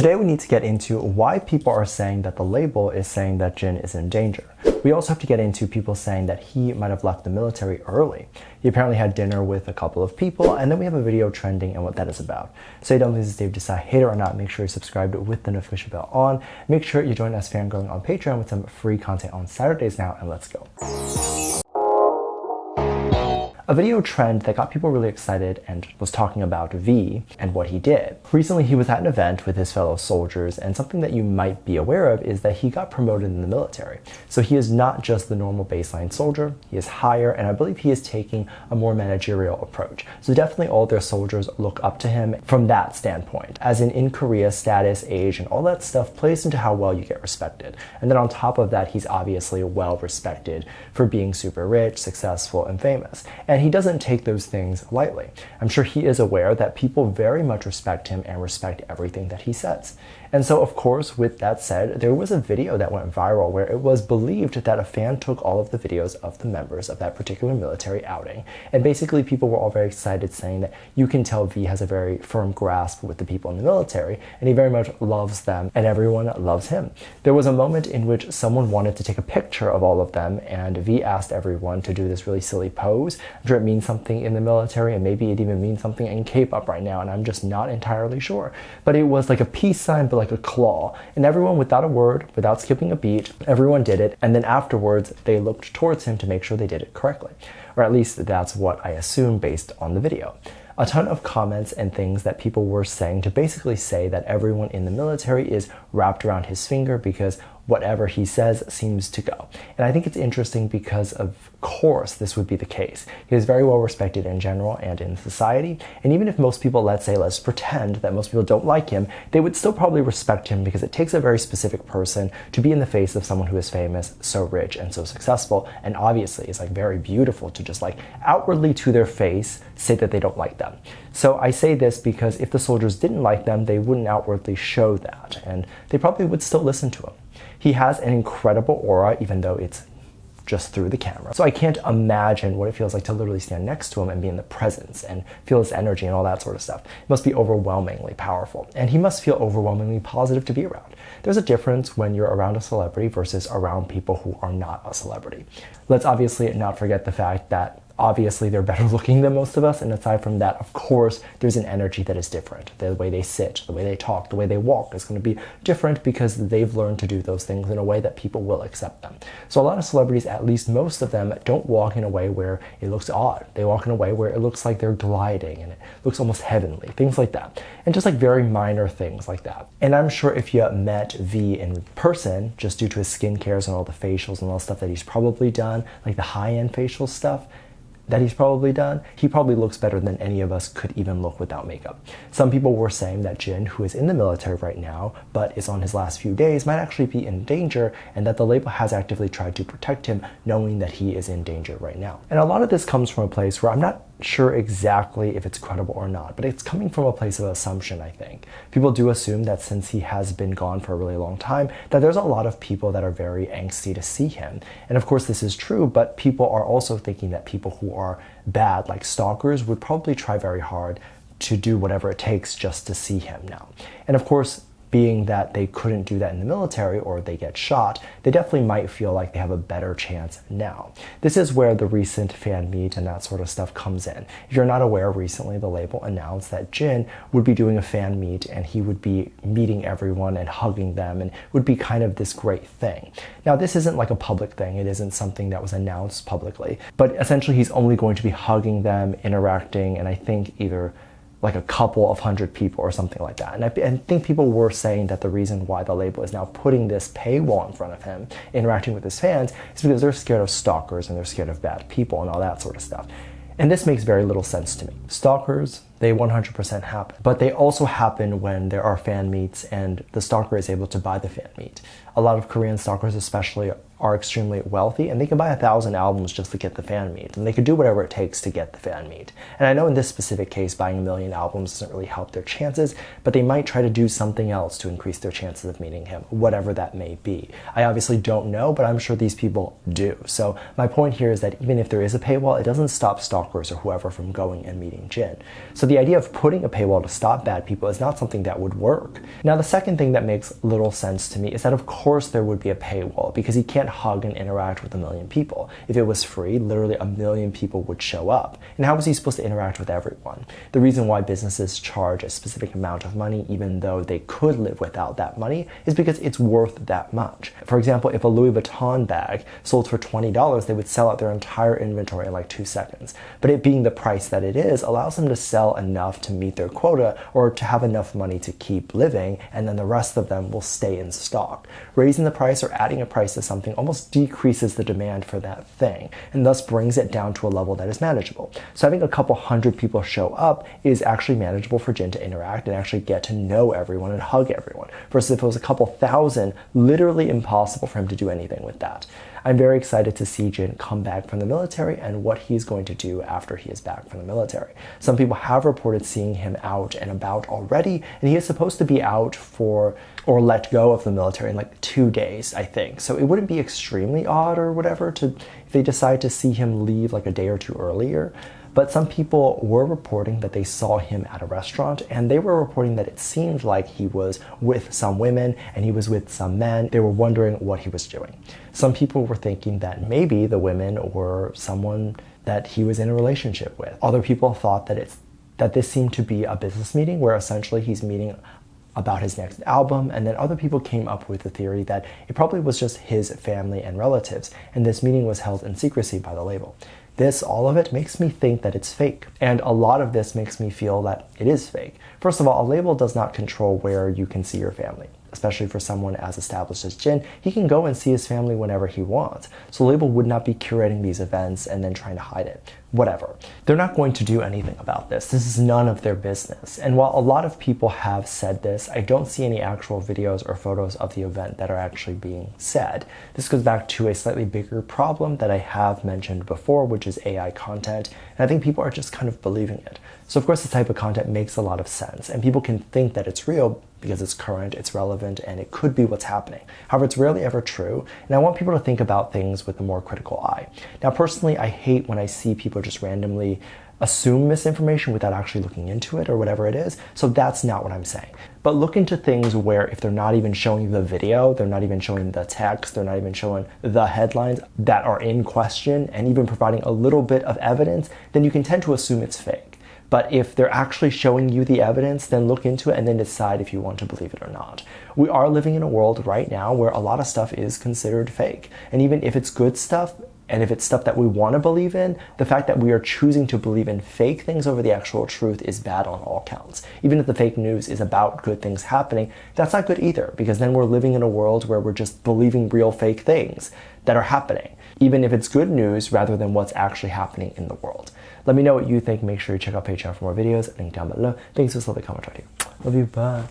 Today we need to get into why people are saying that the label is saying that Jin is in danger. We also have to get into people saying that he might have left the military early. He apparently had dinner with a couple of people, and then we have a video trending and what that is about. So hey Dumplings, it's Dave. Decide hater or not, make sure you're subscribed with the notification bell on. Make sure you join us fangirling on Patreon with some free content on Saturdays now, and let's go. A video trend that got people really excited and was talking about V and what he did. Recently, he was at an event with his fellow soldiers, and something that you might be aware of is that he got promoted in the military. So he is not just the normal baseline soldier, he is higher, and I believe he is taking a more managerial approach. So definitely all their soldiers look up to him from that standpoint. As in Korea, status, age, and all that stuff plays into how well you get respected. And then on top of that, he's obviously well respected for being super rich, successful, and famous. And he doesn't take those things lightly. I'm sure he is aware that people very much respect him and respect everything that he says. And so, of course, with that said, there was a video that went viral where it was believed that a fan took all of the videos of the members of that particular military outing. And basically, people were all very excited, saying that you can tell V has a very firm grasp with the people in the military, and he very much loves them, and everyone loves him. There was a moment in which someone wanted to take a picture of all of them, and V asked everyone to do this really silly pose. I'm sure it means something in the military, and maybe it even means something in K-pop right now, and I'm just not entirely sure. But it was like a peace sign, but like a claw, and everyone, without a word, without skipping a beat, everyone did it, and then afterwards they looked towards him to make sure they did it correctly, or at least that's what I assume based on the video. A ton of comments and things that people were saying to basically say that everyone in the military is wrapped around his finger because whatever he says seems to go. And I think it's interesting because, of course, this would be the case. He is very well respected in general and in society. And even if most people, let's pretend that most people don't like him, they would still probably respect him because it takes a very specific person to be in the face of someone who is famous, so rich, and so successful. And obviously, it's like very beautiful to just like outwardly to their face say that they don't like them. So I say this because if the soldiers didn't like them, they wouldn't outwardly show that, and they probably would still listen to him. He has an incredible aura, even though it's just through the camera. So I can't imagine what it feels like to literally stand next to him and be in the presence and feel his energy and all that sort of stuff. It must be overwhelmingly powerful. And he must feel overwhelmingly positive to be around. There's a difference when you're around a celebrity versus around people who are not a celebrity. Let's obviously not forget the fact that obviously they're better looking than most of us, and aside from that, of course, there's an energy that is different. The way they sit, the way they talk, the way they walk is going to be different because they've learned to do those things in a way that people will accept them. So a lot of celebrities, at least most of them, don't walk in a way where it looks odd. They walk in a way where it looks like they're gliding and it looks almost heavenly, things like that. And just like very minor things like that. And I'm sure if you met V in person, just due to his skincares and all the facials and all the stuff that he's probably done, like the high-end facial stuff, that he's probably done, he probably looks better than any of us could even look without makeup. Some people were saying that Jin, who is in the military right now, but is on his last few days, might actually be in danger, and that the label has actively tried to protect him, knowing that he is in danger right now. And a lot of this comes from a place where I'm not sure exactly if it's credible or not, but it's coming from a place of assumption, I think. People do assume that since he has been gone for a really long time, that there's a lot of people that are very angsty to see him. And of course this is true, but people are also thinking that people who are bad, like stalkers, would probably try very hard to do whatever it takes just to see him now. And of course, being that they couldn't do that in the military or they get shot, they definitely might feel like they have a better chance now. This is where the recent fan meet and that sort of stuff comes in. If you're not aware, recently the label announced that Jin would be doing a fan meet and he would be meeting everyone and hugging them, and would be kind of this great thing. Now this isn't like a public thing, it isn't something that was announced publicly, but essentially he's only going to be hugging them, interacting, and I think either like a couple of hundred people or something like that. And I think people were saying that the reason why the label is now putting this paywall in front of him, interacting with his fans, is because they're scared of stalkers and they're scared of bad people and all that sort of stuff. And this makes very little sense to me. Stalkers, they 100% happen. But they also happen when there are fan meets and the stalker is able to buy the fan meet. A lot of Korean stalkers especially are extremely wealthy, and they can buy 1,000 albums just to get the fan meet, and they could do whatever it takes to get the fan meet. And I know in this specific case, buying 1,000,000 albums doesn't really help their chances, but they might try to do something else to increase their chances of meeting him, whatever that may be. I obviously don't know, but I'm sure these people do. So my point here is that even if there is a paywall, it doesn't stop stalkers or whoever from going and meeting Jin. So So the idea of putting a paywall to stop bad people is not something that would work. Now, the second thing that makes little sense to me is that of course there would be a paywall, because he can't hug and interact with 1 million people. If it was free, literally 1 million people would show up. And how was he supposed to interact with everyone? The reason why businesses charge a specific amount of money, even though they could live without that money, is because it's worth that much. For example, if a Louis Vuitton bag sold for $20, they would sell out their entire inventory in like 2 seconds. But it being the price that it is allows them to sell enough to meet their quota, or to have enough money to keep living, and then the rest of them will stay in stock. Raising the price or adding a price to something almost decreases the demand for that thing, and thus brings it down to a level that is manageable. So having a couple hundred people show up is actually manageable for Jin to interact and actually get to know everyone and hug everyone, versus if it was a couple thousand, literally impossible for him to do anything with that. I'm very excited to see Jin come back from the military and what he's going to do after he is back from the military. Some people have reported seeing him out and about already, and he is supposed to be out for, or let go of the military in like 2 days, I think. So it wouldn't be extremely odd or whatever if they decide to see him leave like a day or two earlier. But some people were reporting that they saw him at a restaurant, and they were reporting that it seemed like he was with some women and he was with some men. They were wondering what he was doing. Some people were thinking that maybe the women were someone that he was in a relationship with. Other people thought that this seemed to be a business meeting where essentially he's meeting about his next album, and then other people came up with the theory that it probably was just his family and relatives, and this meeting was held in secrecy by the label. All of it makes me think that it's fake. And a lot of this makes me feel that it is fake. First of all, a label does not control where you can see your family. Especially for someone as established as Jin, he can go and see his family whenever he wants. So the label would not be curating these events and then trying to hide it. Whatever. They're not going to do anything about this. This is none of their business. And while a lot of people have said this, I don't see any actual videos or photos of the event that are actually being said. This goes back to a slightly bigger problem that I have mentioned before, which is AI content. And I think people are just kind of believing it. So of course this type of content makes a lot of sense, and people can think that it's real because it's current, it's relevant, and it could be what's happening. However, it's rarely ever true, and I want people to think about things with a more critical eye. Now, personally, I hate when I see people just randomly assume misinformation without actually looking into it or whatever it is, so that's not what I'm saying. But look into things where if they're not even showing the video, they're not even showing the text, they're not even showing the headlines that are in question, and even providing a little bit of evidence, then you can tend to assume it's fake. But if they're actually showing you the evidence, then look into it and then decide if you want to believe it or not. We are living in a world right now where a lot of stuff is considered fake. And even if it's good stuff, and if it's stuff that we want to believe in, the fact that we are choosing to believe in fake things over the actual truth is bad on all counts. Even if the fake news is about good things happening, that's not good either, because then we're living in a world where we're just believing real fake things that are happening, even if it's good news rather than what's actually happening in the world. Let me know what you think. Make sure you check out Patreon for more videos. Link down below. Thanks for the comment right here. Love you. Bye.